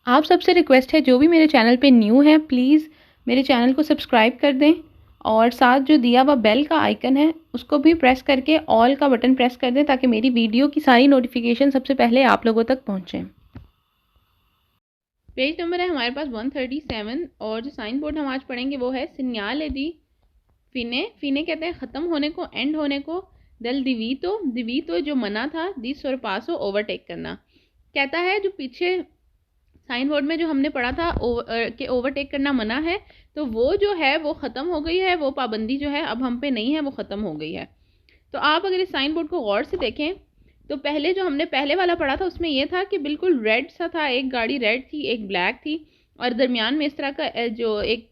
आप सबसे रिक्वेस्ट है, जो भी मेरे चैनल पे न्यू है प्लीज़ मेरे चैनल को सब्सक्राइब कर दें और साथ जो दिया हुआ बेल का आइकन है उसको भी प्रेस करके ऑल का बटन प्रेस कर दें ताकि मेरी वीडियो की सारी नोटिफिकेशन सबसे पहले आप लोगों तक पहुँचें। पेज नंबर है हमारे पास 137 और जो साइन बोर्ड हम आज पढ़ेंगे वो है सिग्नाल दी फिने। फिने कहते हैं ख़त्म होने को, एंड होने को। दल दिवीतो, दिवीतो जो मना था, दी सोरपासो ओवरटेक करना। कहता है जो पीछे साइन बोर्ड में जो हमने पढ़ा था कि ओवरटेक करना मना है, तो वो जो है वो ख़त्म हो गई है, वो पाबंदी जो है अब हम पे नहीं है, वो ख़त्म हो गई है। तो आप अगर इस साइन बोर्ड को गौर से देखें तो पहले जो हमने पहले वाला पढ़ा था उसमें ये था कि बिल्कुल रेड सा था, एक गाड़ी रेड थी, एक ब्लैक थी और दरमियान में इस तरह का जो एक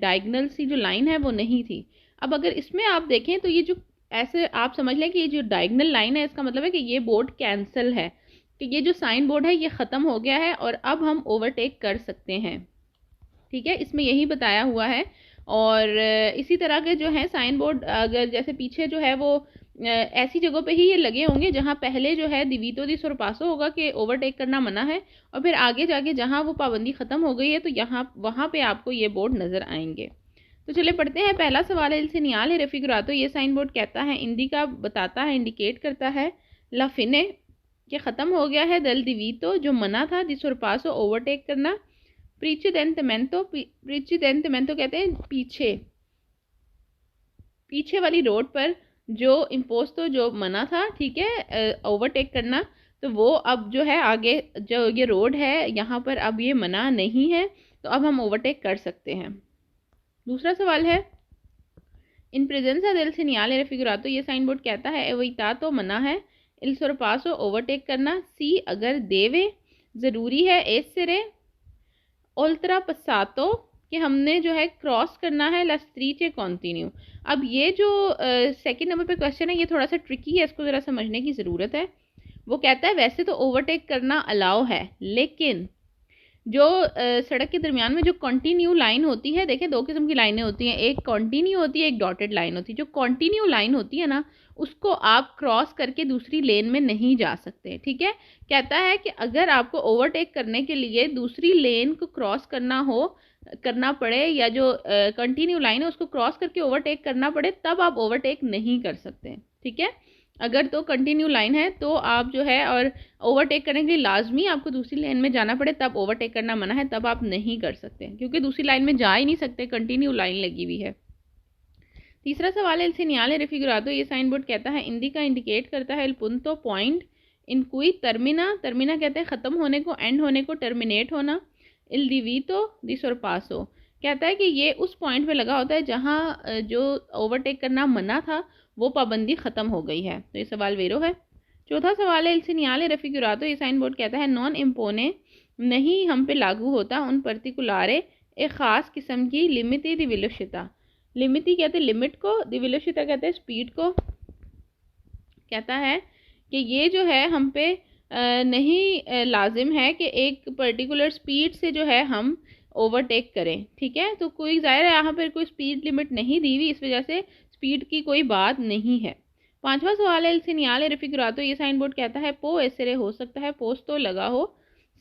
डायगनल सी जो लाइन है वो नहीं थी। अब अगर इसमें आप देखें तो ये जो ऐसे आप समझ लें कि ये जो डायगनल लाइन है इसका मतलब है कि ये बोर्ड कैंसिल है, कि ये जो साइन बोर्ड है ये ख़त्म हो गया है और अब हम ओवरटेक कर सकते हैं। ठीक है, इसमें यही बताया हुआ है। और इसी तरह के जो है साइन बोर्ड अगर जैसे पीछे जो है वो ऐसी जगहों पे ही ये लगे होंगे जहाँ पहले जो है दिवीतो दी सोरपासो होगा कि ओवरटेक करना मना है, और फिर आगे जाके जहाँ वो पाबंदी ख़त्म हो गई है तो यहाँ वहाँ पे आपको ये बोर्ड नज़र आएंगे। तो चले पढ़ते हैं। पहला सवाल है इल सिग्नाले रेफिगुरातो। ये साइन बोर्ड कहता है, इंडिका बताता है, इंडिकेट करता है, ला फिने कि ख़त्म हो गया है, दल दिवीतो जो मना था, दी सोरपासो ओवरटेक करना। प्रीचिदेंतमेंतो, प्रीचिदेंतमेंतो कहते हैं पीछे, पीछे वाली रोड पर जो इम्पोज तो जो मना था, ठीक है, ओवरटेक करना, तो वो अब जो है आगे जो ये रोड है यहाँ पर अब ये मना नहीं है, तो अब हम ओवरटेक कर सकते हैं। दूसरा सवाल है इन प्रेजेंसा दिल सिग्नाले रेफिगुरातो। ये साइन बोर्ड कहता है एविता तो मना है, इल सोरपासो ओवरटेक करना। सी अगर देवे ज़रूरी है, एस सिरे ओल्तरा पसातो कि हमने जो है क्रॉस करना है, लस्त्रीचे कॉन्टिन्यू। अब ये जो सेकंड नंबर पे क्वेश्चन है ये थोड़ा सा ट्रिकी है, इसको ज़रा समझने की ज़रूरत है। वो कहता है वैसे तो ओवरटेक करना अलाउ है, लेकिन जो सड़क के दरमियान में जो कंटिन्यू लाइन होती है, देखें दो किस्म की लाइनें होती हैं, एक कंटिन्यू होती है, एक डॉटेड लाइन होती है। जो कंटिन्यू लाइन होती है ना उसको आप क्रॉस करके दूसरी लेन में नहीं जा सकते। ठीक है, कहता है कि अगर आपको ओवरटेक करने के लिए दूसरी लेन को क्रॉस करना पड़े, या जो कंटिन्यू लाइन है उसको क्रॉस करके ओवरटेक करना पड़े, तब आप ओवरटेक नहीं कर सकते। ठीक है, अगर तो कंटिन्यू लाइन है तो आप जो है और ओवरटेक करने के लिए लाजमी आपको दूसरी लाइन में जाना पड़े तब ओवरटेक करना मना है, तब आप नहीं कर सकते क्योंकि दूसरी लाइन में जा ही नहीं सकते, कंटिन्यू लाइन लगी हुई है। तीसरा सवाल है इल सिग्नाले रेफिगुरातो। ये साइन बोर्ड कहता है इंडिका इंडिकेट करता है, इल पुंतो पॉइंट, इन कोई टर्मिना, टर्मिना कहते हैं ख़त्म होने को, एंड होने को, टर्मिनेट होना। इल दिवीतो दी सोरपासो कहता है कि ये उस पॉइंट पे लगा होता है जहाँ जो ओवरटेक करना मना था वो पाबंदी ख़त्म हो गई है। तो ये सवाल वेरो है। चौथा सवाल है इल सिग्नाले रेफिगुरातो। ये साइन बोर्ड कहता है नॉन इम्पोने नहीं हम पे लागू होता, उन पर्टिकुलारे एक ख़ास किस्म की लिमिटी दी विलुषिता। लिमिटी कहते हैं लिमिट को, दी विलुषिता कहते हैं स्पीड को। कहता है कि ये जो है हम पे नहीं लाजिम है कि एक पर्टिकुलर स्पीड से जो है हम ओवरटेक करें। ठीक है, तो कोई ज़ाहिर है यहाँ पर कोई स्पीड लिमिट नहीं दी हुई, इस वजह से स्पीड की कोई बात नहीं है। पांचवा सवाल है इल सिग्नाले रेफिगुरातो। ये साइन बोर्ड कहता है पो ऐसे हो सकता है, पोस्ट तो लगा हो,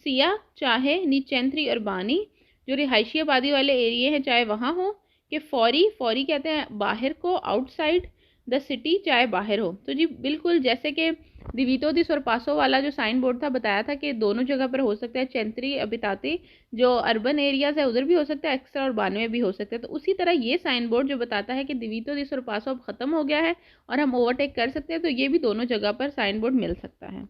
सिया चाहे नीचेंथ्री और बानी जो रिहायशी आबादी वाले एरिए हैं चाहे वहाँ हो, कि फौरी, फौरी कहते हैं बाहर को, आउटसाइड द सिटी चाहे बाहर हो। तो जी बिल्कुल जैसे कि दिवीतो दी सोरपासो वाला जो साइन बोर्ड था बताया था कि दोनों जगह पर हो सकता है, चेंत्री अबिताती जो अर्बन एरियाज है उधर भी हो सकता है, एक्स्ट्रा और बानवे भी हो सकता है। तो उसी तरह ये साइन बोर्ड जो बताता है कि दिवीतो दी सोरपासो अब ख़त्म हो गया है और हम ओवरटेक कर सकते हैं, तो ये भी दोनों जगह पर साइन बोर्ड मिल सकता है।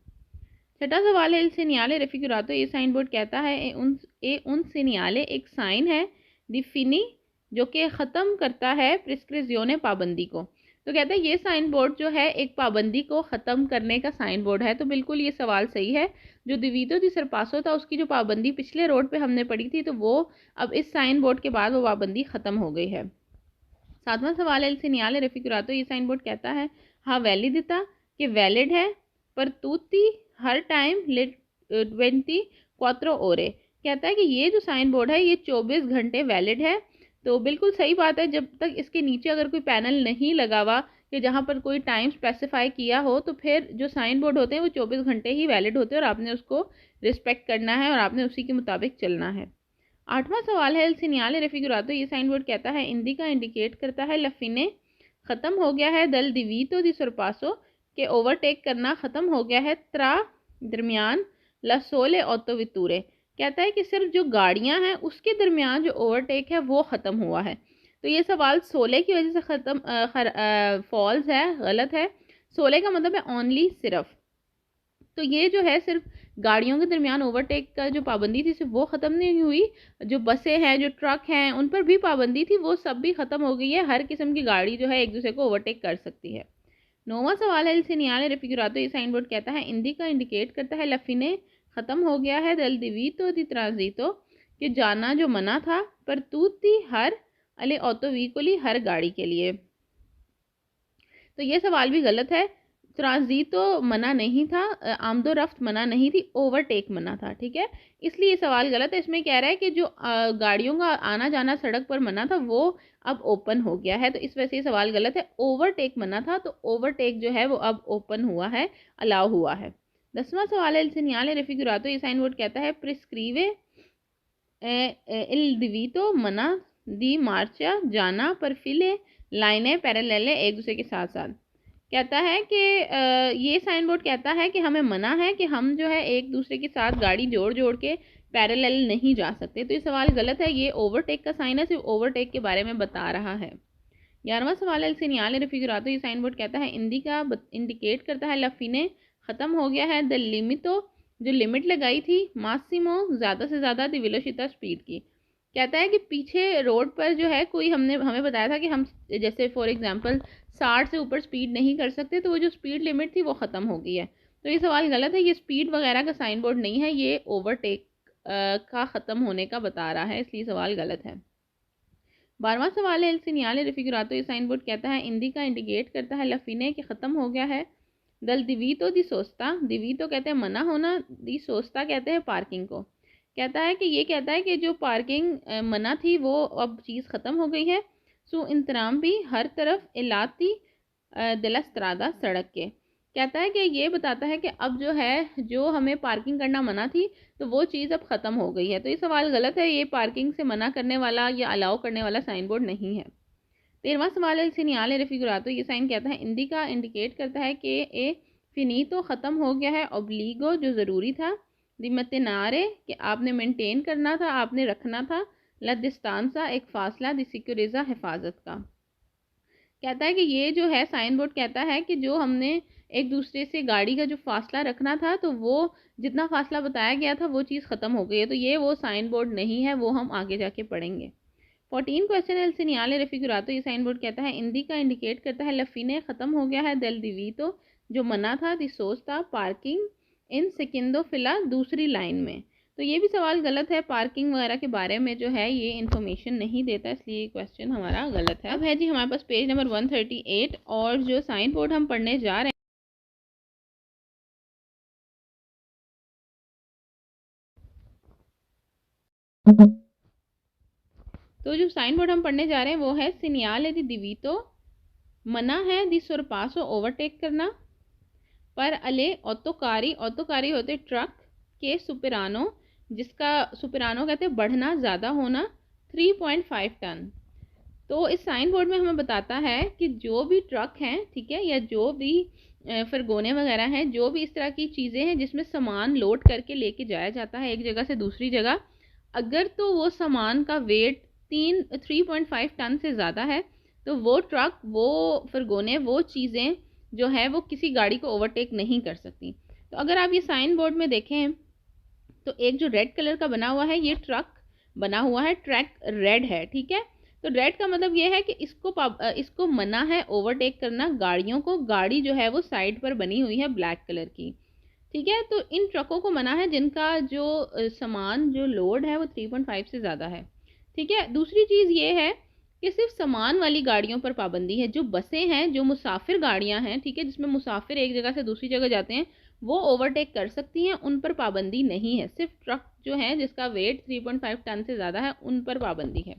छठा सवाल है इल सिग्नाले रेफिगुरातो। ये साइन बोर्ड कहता है उन सिग्नाले एक साइन है डिफिनी जो कि ख़त्म करता है प्रिस्क्रिप्शियोने पाबंदी को। तो कहता है ये साइन बोर्ड जो है एक पाबंदी को ख़त्म करने का साइन बोर्ड है। तो बिल्कुल ये सवाल सही है, जो दिवीतो दी सोरपासो था उसकी जो पाबंदी पिछले रोड पे हमने पढ़ी थी तो वो अब इस साइन बोर्ड के बाद वो पाबंदी ख़त्म हो गई है। सातवां सवाल है इल सिग्नाले रेफिगुरातो। ये साइन बोर्ड कहता है हाँ वैलिडिता कि वैलिड है, पर तूती हर टाइम लेट 24 ओरे। कहता है कि ये जो साइन बोर्ड है ये 24 घंटे वैलिड है। तो बिल्कुल सही बात है, जब तक इसके नीचे अगर कोई पैनल नहीं लगा हुआ कि जहाँ पर कोई टाइम स्पेसिफाई किया हो तो फिर जो साइन बोर्ड होते हैं वो 24 घंटे ही वैलिड होते हैं और आपने उसको रिस्पेक्ट करना है और आपने उसी के मुताबिक चलना है। 8वां सवाल है, एल सीनियाले रेफिगुरातो, ये साइन बोर्ड कहता है इंडिका इंडिकेट करता है लफिने ख़त्म हो गया है, दल दिवीतो दी सरपासो के ओवरटेक करना ख़त्म हो गया है, त्रा दरमियान लसोले ऑटो वितूरे, कहता है कि सिर्फ जो गाड़ियां हैं उसके दरमियान जो ओवरटेक है वो ख़त्म हुआ है। तो ये सवाल सोले की वजह से फॉल्स है, गलत है। सोले का मतलब है ओनली, सिर्फ। तो ये जो है सिर्फ गाड़ियों के दरमियान ओवरटेक का जो पाबंदी थी सिर्फ वो ख़त्म नहीं हुई, जो बसें हैं, जो ट्रक हैं, उन पर भी पाबंदी थी, वो सब भी ख़त्म हो गई है। हर किस्म की गाड़ी जो है एक दूसरे को ओवरटेक कर सकती है। 9वां सवाल है, इल सीनियाले रेफिगुरातो, ये साइन बोर्ड कहता है इंडिका इंडिकेट करता है लफिने ख़त्म हो गया है, दल दिवीतो दी ट्रांजितो, कि जाना जो मना था, पर तूती हर अले ऑटो व्हीकली, हर गाड़ी के लिए। तो ये सवाल भी गलत है। ट्रांजितो मना नहीं था, आमदो रफ्त मना नहीं थी, ओवरटेक मना था, ठीक है। इसलिए ये सवाल गलत है। इसमें कह रहा है कि जो गाड़ियों का आना जाना सड़क पर मना था वो अब ओपन हो गया है, तो इस वजह से ये सवाल गलत है। ओवरटेक मना था तो ओवरटेक जो है वो अब ओपन हुआ है, अलाउ हुआ है। 10वां सवाल है, इल सीनियाले रेफिगुरातो, ये साइन बोर्ड कहता है प्रिस्क्रीवे इल दिवीतो, मना दी मार्चा जाना पर फिले लाइनें पैरेलल एक दूसरे के साथ साथ। कहता है कि ये साइन बोर्ड कहता है कि हमें मना है कि हम जो है एक दूसरे के साथ गाड़ी जोड़ जोड़ के पैरेलल नहीं जा सकते। तो ये सवाल गलत है, ये ओवरटेक का साइन है, सिर्फ ओवरटेक के बारे में बता रहा है। 11वां सवाल है, सीनियाले रेफिगुरातो, ये साइन बोर्ड कहता है इंडिका इंडिकेट करता है लफिने ख़त्म हो गया है, द लिमिटो, जो लिमिट लगाई थी, मासिमो, ज़्यादा से ज़्यादा, द वेलोसिटी स्पीड की। कहता है कि पीछे रोड पर जो है कोई हमें बताया था कि हम जैसे फॉर एग्जांपल 60 से ऊपर स्पीड नहीं कर सकते, तो वो जो स्पीड लिमिट थी वो ख़त्म हो गई है। तो ये सवाल गलत है, ये स्पीड वगैरह का साइन बोर्ड नहीं है, ये ओवरटेक का ख़त्म होने का बता रहा है, इसलिए सवाल गलत है। 12वां सवाल है, एल सीनियाले रेफिगुरातो, ये साइन बोर्ड कहता है इंडिका इंडिकेट करता है लफिने कि ख़त्म हो गया है, दल दिवीतो दी सोस्ता, दिवीतो कहते हैं मना होना, दी सोस्ता कहते हैं पार्किंग को। कहता है कि ये कहता है कि जो पार्किंग मना थी वो अब चीज़ ख़त्म हो गई है। सो इंतराम भी हर तरफ इलाती दिलस्त्रादा, सड़क के। कहता है कि ये बताता है कि अब जो है जो हमें पार्किंग करना मना थी तो वो चीज़ अब ख़त्म हो गई है। तो ये सवाल गलत है, ये पार्किंग से मना करने वाला या अलाउ करने वाला साइन बोर्ड नहीं है। 13वां सवाल है, सीनियाले रेफिगुरातो, ये साइन कहता है इंडिका इंडिकेट करता है कि ए फिनीतो, ख़त्म हो गया है, ओब्लिगो, जो ज़रूरी था, दिमतनारे, कि आपने मेंटेन करना था, आपने रखना था, लदिस्तानसा, एक फासला, दिसिक्योरिजा, हिफाजत का। कहता है कि ये जो है साइन बोर्ड कहता है कि जो हमने एक दूसरे से गाड़ी का जो फासला रखना था तो वो जितना फासला बताया गया था वो चीज़ ख़त्म हो गई है, तो ये वो साइन बोर्ड नहीं है, वो हम आगे जाके पढ़ेंगे। 14 क्वेश्चन है, सीनियाले रेफिगुरातो, ये साइन बोर्ड कहता है इंडिका इंडिकेट करता है लफिने, ख़त्म हो गया है, दल दिवीतो, जो मना था, दिसोस था, पार्किंग इन सेकेंडो फिला, दूसरी लाइन में। तो ये भी सवाल गलत है, पार्किंग वगैरह के बारे में जो है ये इन्फॉर्मेशन नहीं देता, इसलिए क्वेश्चन हमारा गलत है। अब है जी हमारे पास पेज नंबर 138 और जो साइन बोर्ड हम पढ़ने जा रहे हैं तो जो साइन बोर्ड हम पढ़ने जा रहे हैं वो है सीनियाले दी दिवीतो, मना है दी सोरपासो, ओवरटेक करना, पर अले ऑटोकारी, ऑटोकारी होते ट्रक के, सुपेरानो, जिसका सुपेरानो कहते हैं बढ़ना, ज़्यादा होना, 3.5 टन। तो इस साइन बोर्ड में हमें बताता है कि जो भी ट्रक हैं, ठीक है, या जो भी फरगोने वगैरह हैं, जो भी इस तरह की चीज़ें हैं जिसमें सामान लोड करके लेके जाया जाता है एक जगह से दूसरी जगह, अगर तो वो सामान का वेट 3.5 टन से ज़्यादा है तो वो ट्रक, वो फरगोने, वो चीज़ें जो है वो किसी गाड़ी को ओवरटेक नहीं कर सकती। तो अगर आप ये साइन बोर्ड में देखें तो एक जो रेड कलर का बना हुआ है ये ट्रक बना हुआ है, ट्रैक रेड है, ठीक है। तो रेड का मतलब ये है कि इसको मना है ओवरटेक करना गाड़ियों को, गाड़ी जो है वो साइड पर बनी हुई है ब्लैक कलर की, ठीक है। तो इन ट्रकों को मना है जिनका जो सामान जो लोड है वो 3.5 से ज़्यादा है, ठीक है। दूसरी चीज़ ये है कि सिर्फ सामान वाली गाड़ियों पर पाबंदी है, जो बसें हैं, जो मुसाफिर गाड़ियां हैं, ठीक है, जिसमें मुसाफिर एक जगह से दूसरी जगह जाते हैं वो ओवरटेक कर सकती हैं, उन पर पाबंदी नहीं है। सिर्फ ट्रक जो है जिसका वेट 3.5 टन से ज़्यादा है उन पर पाबंदी है।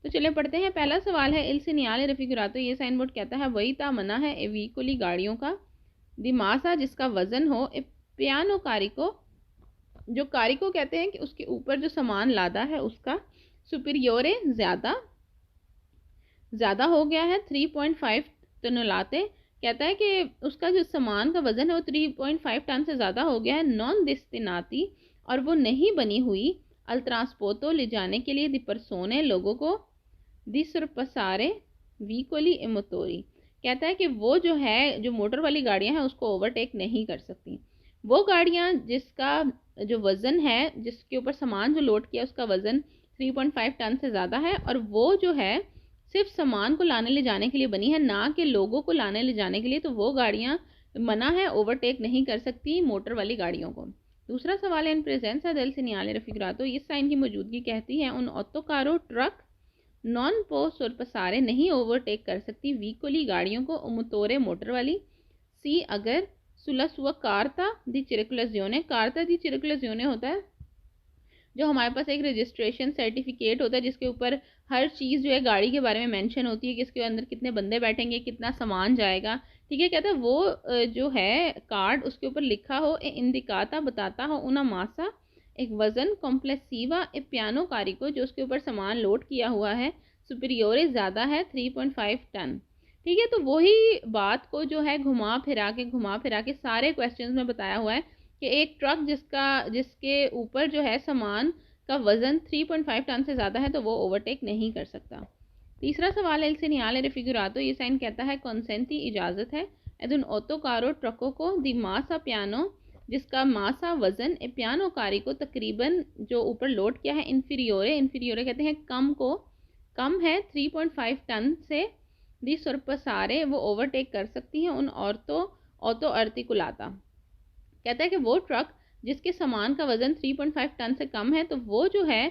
तो चले पढ़ते हैं। पहला सवाल है, इल सीनियाले रेफिगुरातो, ये साइन बोर्ड कहता है वही ता मना है ए व्हीकली गाड़ियों का, दिमासा जिसका वजन हो, ए पियानो कारिको, जो कारिको कहते हैं कि उसके ऊपर जो सामान लादा है उसका, सुपीरियोरे ज़्यादा हो गया है, 3.5 टनोलाते, कहता है कि उसका जो सामान का वजन है वो 3.5 टन से ज़्यादा हो गया है, नॉन दिस्तिनाती, और वो नहीं बनी हुई, अल ट्रांसपोर्टो ले जाने के लिए, दी परसोने लोगों को, दी सरपसारे वीकोली इमोतोरी, कहता है कि वो जो है जो मोटर वाली गाड़ियां हैं उसको ओवरटेक नहीं कर सकती। वो गाड़ियां जिसका जो वज़न है, जिसके ऊपर सामान जो लोड किया उसका वज़न 3.5 टन से ज़्यादा है, और वो जो है सिर्फ सामान को लाने ले जाने के लिए बनी है, ना कि लोगों को लाने ले जाने के लिए, तो वो गाड़ियां मना है, ओवरटेक नहीं कर सकती मोटर वाली गाड़ियों को। दूसरा सवाल है, इन प्रेजेंसा del señale refigurato, इस साइन की मौजूदगी कहती है उन ऑटोकारो ट्रक नॉन पो सोरपसारे नहीं ओवरटेक कर सकती व्हीकली गाड़ियों को, मोटोरे मोटर वाली। सी अगर सुलसुआ कार्ता दी चिरकुलजियोने, कार्ता दी चिरकुलजियोने होता है जो हमारे पास एक रजिस्ट्रेशन सर्टिफिकेट होता है जिसके ऊपर हर चीज़ जो है गाड़ी के बारे में मेंशन होती है कि इसके अंदर कितने बंदे बैठेंगे, कितना सामान जाएगा, ठीक है। कहता है वो जो है कार्ड उसके ऊपर लिखा हो, ए इंदिकाता बताता हो, उना मासा एक वज़न, कॉम्प्लेक्सीवा ए पियानो कारिको जो उसके ऊपर सामान लोड किया हुआ है, सुपीरियोरे ज़्यादा है 3.5 टन, ठीक है। तो वही बात को जो है घुमा फिरा के सारे क्वेश्चन में बताया हुआ है कि एक ट्रक जिसके ऊपर जो है सामान का वजन 3.5 टन से ज़्यादा है तो वो ओवरटेक नहीं कर सकता। तीसरा सवाल है, इल सीनियाले रेफिगुरातो, ये साइन कहता है कॉन्सेंटी इजाज़त है एद उन ऑटोकारो ट्रकों को, दी मासा पियानो जिसका मासा वजन, ए पियानो कारी को तकरीबन जो ऊपर लोड किया है, इन्फीरियोरे कहते हैं कम है 3.5 टन से, दी सरपसारे वो ओवरटेक कर सकती हैं उन ऑटो अर्टिकुलाता, कहता है कि वो ट्रक जिसके सामान का वजन 3.5 टन से कम है तो वो जो है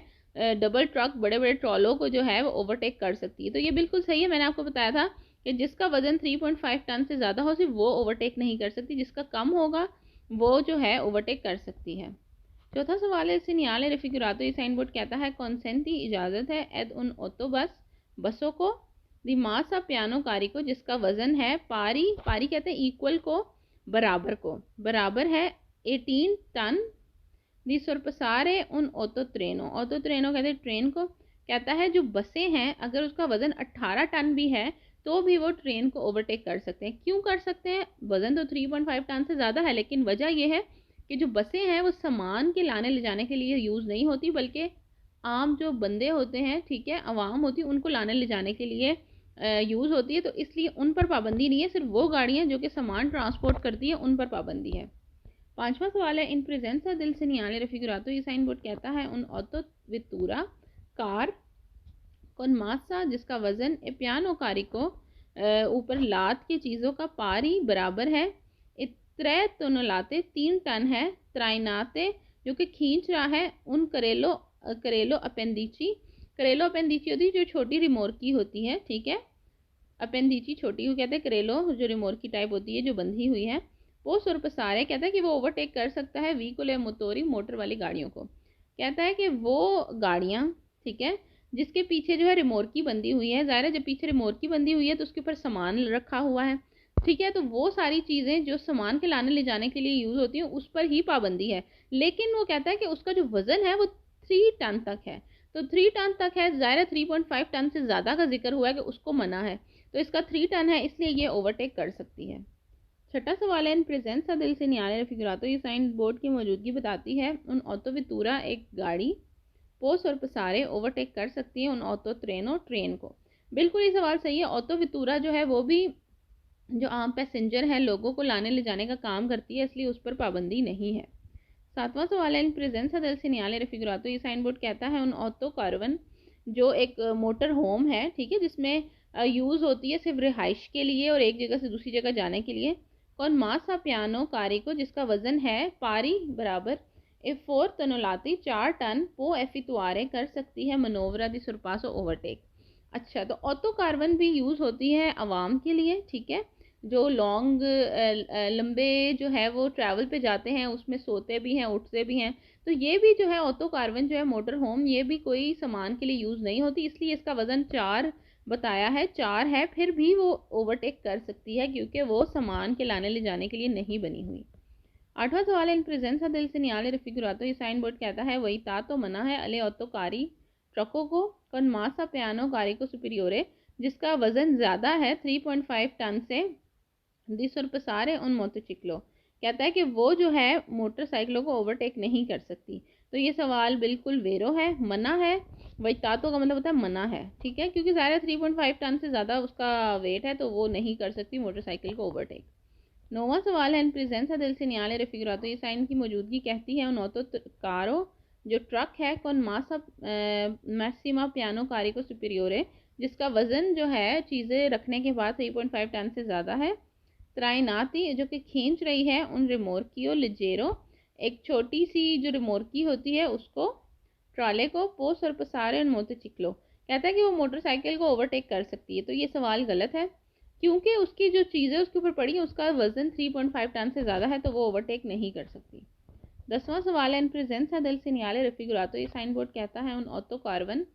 डबल ट्रक बड़े बड़े ट्रॉलों को जो है वो ओवरटेक कर सकती है। तो ये बिल्कुल सही है, मैंने आपको बताया था कि जिसका वजन 3.5 टन से ज़्यादा हो सिर्फ वो ओवरटेक नहीं कर सकती, जिसका कम होगा वो जो है ओवरटेक कर सकती है। चौथा सवाल है, सीनियाले रेफिगुरातो, ये साइन बोर्ड कहता है कॉन्सेंटी इजाज़त है एद उन ऑटो बसों को, दी मासा पियानो कारी को जिसका वजन है पारी कहते हैं इक्वल को, बराबर है 18 टन, दी सरपसारे उन ऑटो ट्रेनो कहते हैं ट्रेन को, कहता है जो बसें हैं अगर उसका वजन 18 टन भी है तो भी वो ट्रेन को ओवरटेक कर सकते हैं। क्यों कर सकते हैं? वजन तो 3.5 टन से ज़्यादा है, लेकिन वजह यह है कि जो बसें हैं वो सामान के लाने ले जाने के लिए यूज़ नहीं होती, बल्कि आम जो बंदे होते हैं, ठीक है, आवाम होती है, उनको लाने ले जाने के लिए यूज़ होती है, तो इसलिए उन पर पाबंदी नहीं है। सिर्फ वो गाड़ियाँ जो कि सामान ट्रांसपोर्ट करती हैं उन पर पाबंदी है। पांचवा सवाल है, इन प्रेजेंसा del señale refigurato, ये साइन बोर्ड कहता है उन ऑटो वितूरा कार कौन मासा जिसका वजन ए पियानो कारी को ऊपर लात की चीज़ों का पारी बराबर है, इत्रे तोनलाते 3 टन है, त्राइनाते जो कि खींच रहा है, उन करेलो अपेंडिची होती है जो छोटी रिमोर्की होती है, ठीक है, अपेंडिची छोटी को कहते हैं, करेलो जो रिमोर्की टाइप होती है जो बंधी हुई है, वो सुरपसारे कहता है कि वो ओवरटेक कर सकता है व्हीकुले मोटोरी मोटर वाली गाड़ियों को, कहता है कि वो गाड़ियाँ, ठीक है, जिसके पीछे जो है रिमोर्की बंधी हुई है, ज़ाहिर है जब पीछे रिमोर्की बंधी हुई है तो उसके ऊपर सामान रखा हुआ है, ठीक है, तो वो सारी चीज़ें जो सामान के लाने ले जाने के लिए यूज़ होती हैं उस पर ही पाबंदी है। लेकिन वो कहता है कि उसका जो वज़न है वो 3 टन तक है, तो 3 टन तक है, ज़ाहिर है 3.5 टन से ज़्यादा का जिक्र हुआ है कि उसको मना है, तो इसका 3 टन है इसलिए ये ओवरटेक कर सकती है। छठा सवाल है, इन प्रेजेंसा del señale refigurato, ये साइन बोर्ड की मौजूदगी बताती है उन ऑटो वितूरा एक गाड़ी पोस और पसारे ओवरटेक कर सकती है उन ऑटो ट्रेन को। बिल्कुल ये सवाल सही है। ऑटो वितूरा जो है वो भी जो आम पैसेंजर है, लोगों को लाने ले जाने का काम करती है, इसलिए उस पर पाबंदी नहीं है। सातवां सवाल है, इन प्रेजेंसा del señale refigurato, ये साइन बोर्ड कहता है उन ऑटो कारवन जो एक मोटर होम है, ठीक है, जिसमें यूज़ होती है सिर्फ रिहाइश के लिए और एक जगह से दूसरी जगह जाने के लिए, कौन मासा पियानो कारी को जिसका वजन है पारी बराबर ए 4 तनोलाती 4 टन पो एफितुआरे कर सकती है मनोवरा दी सुरपासो ओवरटेक। अच्छा, तो ऑटो कार्बन भी यूज़ होती है आवाम के लिए, ठीक है, जो लॉन्ग लंबे जो है वो ट्रैवल पे जाते हैं, उसमें सोते भी हैं, उठते भी हैं। तो ये भी जो है ऑटो कार्बन जो है मोटर होम, ये भी कोई सामान के लिए यूज़ नहीं होती, इसलिए इसका वज़न 4 बताया है, 4 है। फिर भी वो ओवरटेक कर सकती है क्योंकि वो सामान के लाने ले जाने के लिए नहीं बनी हुई। 8वां सवाल है, इन प्रेजेंस दिल से नियाले रफिकुरातो, ये साइन बोर्ड कहता है वही ता तो मना है अले ऑटोकारी ट्रकों को कौन मासा पियानो कारी को सुपीरियोरे, जिसका वजन ज़्यादा है 3.5 टन से दिस और पसारे उन मोटरसाइकिलों। कहता है कि वो जो है मोटरसाइकिलों को ओवरटेक नहीं कर सकती। तो ये सवाल बिल्कुल वेरो है, मना है। वही तातो का मतलब होता है मना है, ठीक है, क्योंकि ज़्यादा 3.5 टन से ज़्यादा उसका वेट है तो वो नहीं कर सकती मोटरसाइकिल को ओवरटेक। 9वां सवाल है, इन प्रेजेंस दिल से न्याले रफिकुरातो, ये साइन की मौजूदगी कहती है उन ऑटो कारो जो ट्रक है कौन मासा मैक्सिमा पियानो कारी को सुपीरियोर, जिसका वजन जो है चीज़ें रखने के बाद 3.5 टन से ज़्यादा है। त्राइनाती जो कि खींच रही है उन रिमोर्कियो लिजेरो, एक छोटी सी जो रिमोर्की होती है उसको, ट्राले को, पोस और पसारे उन मोटरसाइकिलों। कहता है कि वो मोटरसाइकिल को ओवरटेक कर सकती है। तो ये सवाल गलत है क्योंकि उसकी जो चीज़ें उसके ऊपर पड़ी है उसका वजन 3.5 टन से ज़्यादा है, तो वो ओवरटेक नहीं कर सकती। 10वां सवाल है, इन प्रेजेंस दिल से नियाले रफिकुरातो, ये साइन बोर्ड कहता है उन ऑटो कार्बन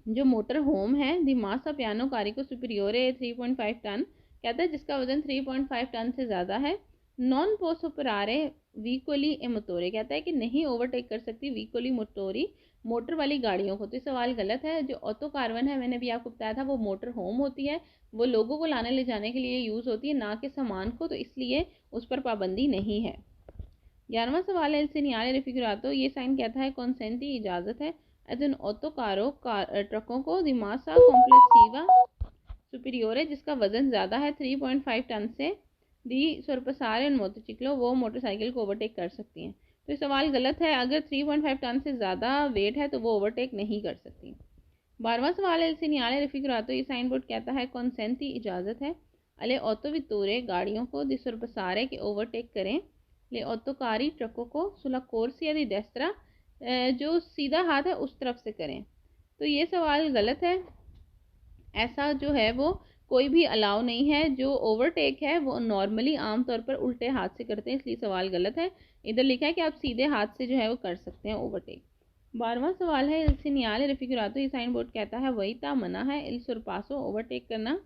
जो मोटर होम है दी मासा पियानो कारी को सुपीरियोरे 3.5 टन, कहता है जिसका वजन 3.5 टन से ज़्यादा है। नॉन पोसो परारे वीकोली ए मोटोरे, कहता है कि नहीं ओवरटेक कर सकती वीकोली मोटोरी मोटर वाली गाड़ियों को। तो ये सवाल गलत है। जो ऑटो कार्बन है मैंने भी आपको बताया था वो मोटर होम होती है, वो लोगों को लाने ले जाने के लिए यूज़ होती है, ना कि सामान को, तो इसलिए उस पर पाबंदी नहीं है। 11वां सवाल है, इनसे नियाले रफिकुरातो, ये साइन कहता है कॉन्सेंटी इजाज़त है एदन ऑटो कारो ट्रकों को दिमासा कॉम्प्लेक्सिवा सुपीरियोर, जिसका वजन ज़्यादा है 3.5 टन से दी सरपसार मोटरसाइकिलों, वो मोटरसाइकिल को ओवरटेक कर सकती हैं। तो ये सवाल गलत है। अगर 3.5 टन से ज़्यादा वेट है तो वो ओवरटेक नहीं कर सकती। 12वां सवाल है, इसे नियाले रफिकुरातो, ये साइन बोर्ड कहता है कॉन्सेंटी इजाज़त है अले ऑटो वितोरे गाड़ियों को दी सरपसारे के ओवरटेक करें ले ऑटोकारी ट्रकों को सुला कोर्सिया दी डेस्त्रा, जो सीधा हाथ है उस तरफ से करें। तो ये सवाल गलत है। ऐसा जो है वो कोई भी अलाउ नहीं है। जो ओवरटेक है वो नॉर्मली आमतौर पर उल्टे हाथ से करते हैं, इसलिए सवाल गलत है। इधर लिखा है कि आप सीधे हाथ से जो है वो कर सकते हैं ओवरटेक। 12वां सवाल है, इलसे नियाले रफिकुरातो, ये साइन बोर्ड कहता है वही ता मना है इल सुरपासो ओवरटेक करना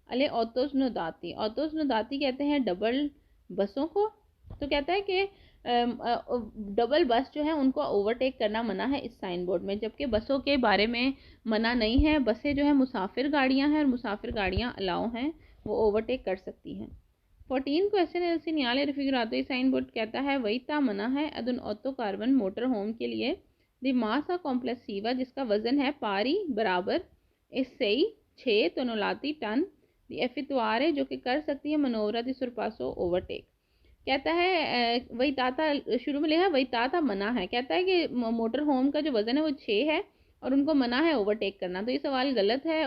अले ऑटोस नोदाती। ऑटोस नोदाती कहते हैं डबल बसों को। तो कहता है कि डबल बस जो है उनको ओवरटेक करना मना है इस साइन बोर्ड में, जबकि बसों के बारे में मना नहीं है। बसें जो है मुसाफिर गाड़ियां हैं और मुसाफिर गाड़ियां अलाउ हैं, वो ओवरटेक कर सकती हैं। 14 क्वेश्चन है, इसे नियाले रफिकुरातो, साइन बोर्ड कहता है वही ता मना है अदुन ऑटो कार्बन मोटर होम के लिए दी मासा कॉम्प्लेक्सिवा, जिसका वजन है पारी बराबर इससे 6 तोनोलाती टन दी एफितवारे, जो कि कर सकती है मनोवरा दी सुरपासो ओवरटेक। कहता है वही ताता, शुरू में लिखा वही ताता मना है, कहता है कि मोटर होम का जो वजन है वो 6 है और उनको मना है ओवरटेक करना। तो ये सवाल गलत है।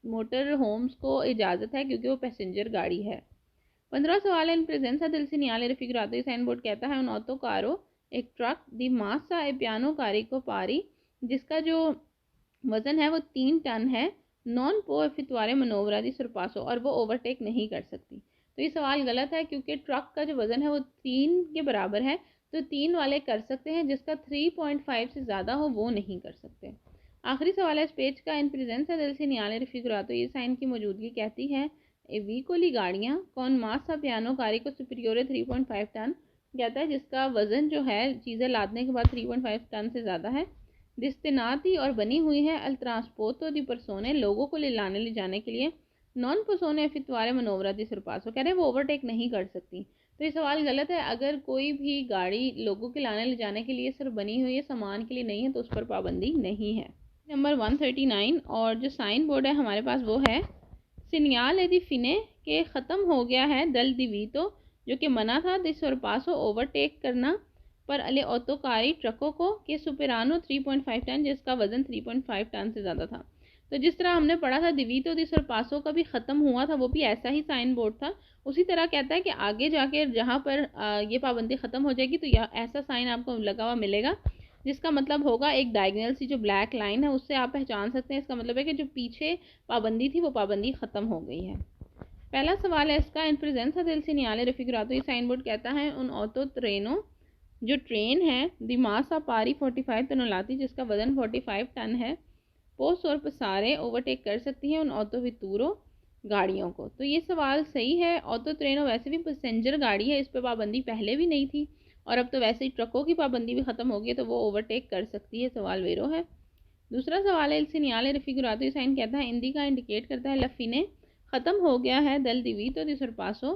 मोटर होम्स को इजाज़त है क्योंकि वो पैसेंजर गाड़ी है। 15वां सवाल है, इन प्रेजेंसा दिल से नियाले रफिकुरातो, साइन बोर्ड कहता है उन ऑटो कारो एक ट्रक दी मासा ए पियानो कारी को पारी, जिसका जो वजन है वो 3 टन है, नॉन पो फितवारे मनोवरा दी सुरपासो, और वो ओवरटेक नहीं कर सकती। तो ये सवाल गलत है क्योंकि ट्रक का जो वज़न है वो 3 के बराबर है, तो 3 वाले कर सकते हैं, जिसका 3.5 से ज़्यादा हो वो नहीं कर सकते। आखिरी सवाल है इस पेज का, इन प्रेजेंसा दिल से नियाले रफिकुरातो, ये साइन की मौजूदगी कहती है ए वीकोली गाड़ियाँ कौन मासा पियानो कारी को सुपीरियोर 3.5 टन, कहता है जिसका वज़न जो है चीज़ें लादने के बाद 3.5 टन से ज़्यादा है। दिस्तनाती और बनी हुई है अल ट्रांसपोर्टो दी परसोने, लोगों को ले लाने ले जाने के लिए, नॉन परसोने फितवारे मनोवरा दी सुरपासो, कह रहे हैं वो ओवरटेक नहीं कर सकती। तो ये सवाल गलत है। अगर कोई भी गाड़ी लोगों के लाने ले जाने के लिए सिर्फ बनी हुई है, सामान के लिए नहीं है, तो उस पर पाबंदी नहीं है। नंबर 139 और जो साइन बोर्ड है हमारे पास वो है सिनियाल एदी फिने के ख़त्म हो गया है दल दिवीतो, जो कि मना था दिस सुरपासो ओवरटेक करना पर अले ऑटोकारी ट्रकों को के सुपेरानो 3.5 टन, जिसका वजन 3.5 टन से ज़्यादा था। तो जिस तरह हमने पढ़ा था दिवीतो दी सरपासो का भी ख़त्म हुआ था, वो भी ऐसा ही साइन बोर्ड था। उसी तरह कहता है कि आगे जाके जहाँ पर ये पाबंदी ख़त्म हो जाएगी तो यह ऐसा साइन आपको लगा हुआ मिलेगा, जिसका मतलब होगा एक डायगोनल सी जो ब्लैक लाइन है उससे आप पहचान सकते हैं। इसका मतलब है कि जो पीछे पाबंदी थी वो पाबंदी ख़त्म हो गई है। पहला सवाल है इसका, in presence del segnale raffigurato, ये साइन बोर्ड कहता है उन ऑटो ट्रेनो जो ट्रेन है दी मासा पारी 45 तनोलाती जिसका वजन 45 टन है, पोस्ट और पसारे ओवरटेक कर सकती है उन ऑटो वितूरो गाड़ियों को। तो ये सवाल सही है। ऑटो ट्रेनो वैसे भी पैसेंजर गाड़ी है, इस पर पाबंदी पहले भी नहीं थी और अब तो वैसे ही ट्रकों की पाबंदी भी ख़त्म हो गई है, तो वो ओवरटेक कर सकती है। सवाल वेरो है। दूसरा सवाल है, इल सीनियाले रिफिगुरातो, साइन कहता है इंदी का इंडिकेट करता है लफीने ख़त्म हो गया है दल दिवीतो दी सरपासो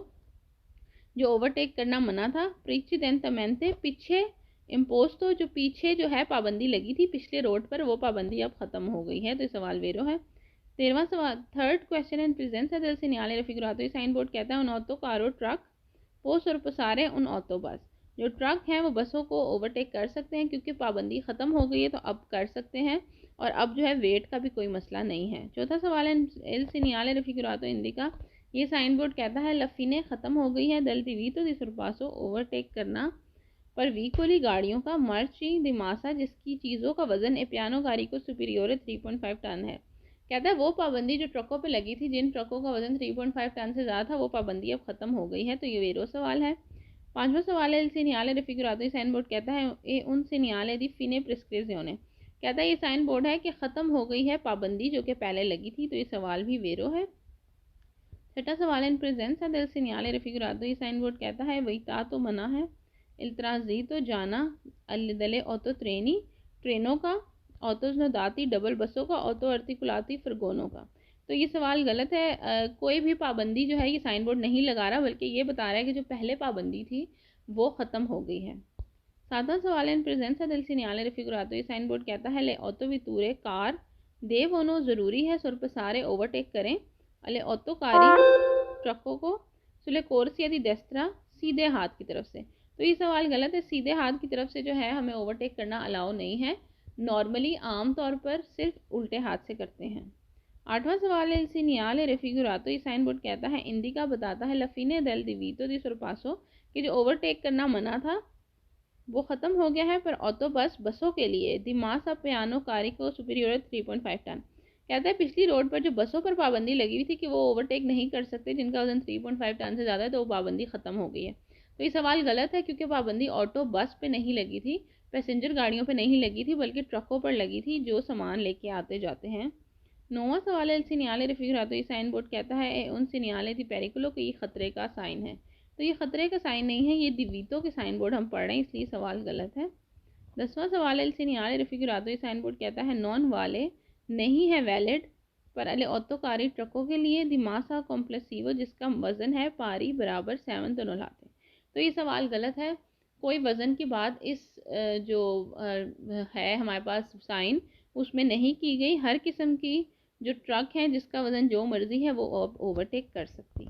जो ओवरटेक करना मना था, प्रीचिदेंतमेंते पीछे इम्पोस्टो जो पीछे जो है पाबंदी लगी थी पिछले रोड पर, वो पाबंदी अब ख़त्म हो गई है। तो सवाल वेरो है। 13वां सवाल, थर्ड क्वेश्चन इन प्रेजेंस है del segnale raffigurato, sign board कहता है उन ऑटो कारो ट्रक पोस्ट और पसारे उन ऑटो बस, जो ट्रक हैं वो बसों को ओवरटेक कर सकते हैं क्योंकि पाबंदी ख़त्म हो गई है, तो अब कर सकते हैं और अब जो है वेट का भी कोई मसला नहीं है। चौथा सवाल है, एल सीनियाले रफिगुरातो हिंदी का, ये साइन बोर्ड कहता है लफीने ख़त्म हो गई है दल दिवीतो दी सरपासो ओवरटेक करना पर व्हीकोली गाड़ियों का मर्ची दिमासा जिसकी चीज़ों का वजन ए पियानो गाड़ी को सुपीरियोर 3.5 टन है। कहता है वो पाबंदी जो ट्रकों पे लगी थी, जिन ट्रकों का वजन 3.5 टन से ज़्यादा था, वो पाबंदी अब ख़त्म हो गई है। तो ये वेरो सवाल है। 5वां सवाल है, सीनियाले रफिगुरातो, साइन बोर्ड कहता है ए उन सीनियाले दी फिने प्रिस्क्रिप्शने, कहता है ये साइन बोर्ड है कि ख़त्म हो गई है पाबंदी जो कि पहले लगी थी। तो ये सवाल भी वेरो है। छठा सवाल है, इन प्रेजेंस है del segnale raffigurato, ये साइन बोर्ड कहता है वही ता तो मना है, इल्तराजी तो जाना दले ऑटो ट्रेनी ट्रेनों का, ऑटो दाती डबल बसों का, ऑटो अर्तिकुलाती फरगोनों का। तो ये सवाल गलत है। कोई भी पाबंदी जो है ये साइन बोर्ड नहीं लगा रहा, बल्कि ये बता रहा है कि जो पहले पाबंदी थी वो ख़त्म हो गई है। 7वां सवाल है, इन प्रेजेंस है del segnale raffigurato, ये साइन बोर्ड कहता है ले ऑटो वितूरे कार देव होनो ज़रूरी है सुरपसारे ओवरटेक करें अले ऑटो कारी ट्रकों को सुले कोर्स या दी डेस्त्रा सीधे हाथ की तरफ से। तो ये सवाल गलत है। सीधे हाथ की तरफ से जो है हमें ओवरटेक करना अलाउ नहीं है, नॉर्मली आम तौर पर सिर्फ उल्टे हाथ से करते हैं। 8वां सवाल है, सीनियाले रेफिगुरातो, ये साइन बोर्ड कहता है इंडिका बताता है लफीने del दिवीतो दी सरपासो कि जो ओवरटेक करना मना था वो ख़त्म हो गया है, पर ऑटो बसों के लिए दिमासा पियानो कारी को सुपीरियर 3.5 टन। कहता है पिछली रोड पर जो बसों पर पाबंदी लगी हुई थी कि वो ओवरटेक नहीं कर सकते जिनका वजन 3.5 टन से ज़्यादा है, तो वो पाबंदी ख़त्म हो गई है। तो ये सवाल गलत है क्योंकि पाबंदी ऑटो बस पे नहीं लगी थी, पैसेंजर गाड़ियों पे नहीं लगी थी, बल्कि ट्रकों पर लगी थी जो सामान लेके आते जाते हैं। 9वां सवाल है, सीनियाले रफिगुरातो, ये साइन बोर्ड कहता है उन सीनियाले दी पेरिकुलो कि ये खतरे का साइन है। तो ये खतरे का साइन नहीं है, ये दिवीतो के साइन बोर्ड हम पढ़ रहे हैं, इसलिए सवाल गलत है। 10वां सवाल है, सीनियाले रफिगुरातो, ये साइन बोर्ड कहता है नॉन वाले नहीं है वैलिड पर अले ऑटोकारी ट्रकों के लिए दिमासा कॉम्प्लेक्सिवो जिसका वजन है पारी बराबर 7 तनोलाते। तो ये सवाल गलत है। कोई वज़न की बात इस जो है हमारे पास साइन उसमें नहीं की गई। हर किस्म की जो ट्रक हैं जिसका वज़न जो मर्ज़ी है वो ओवरटेक कर सकती है।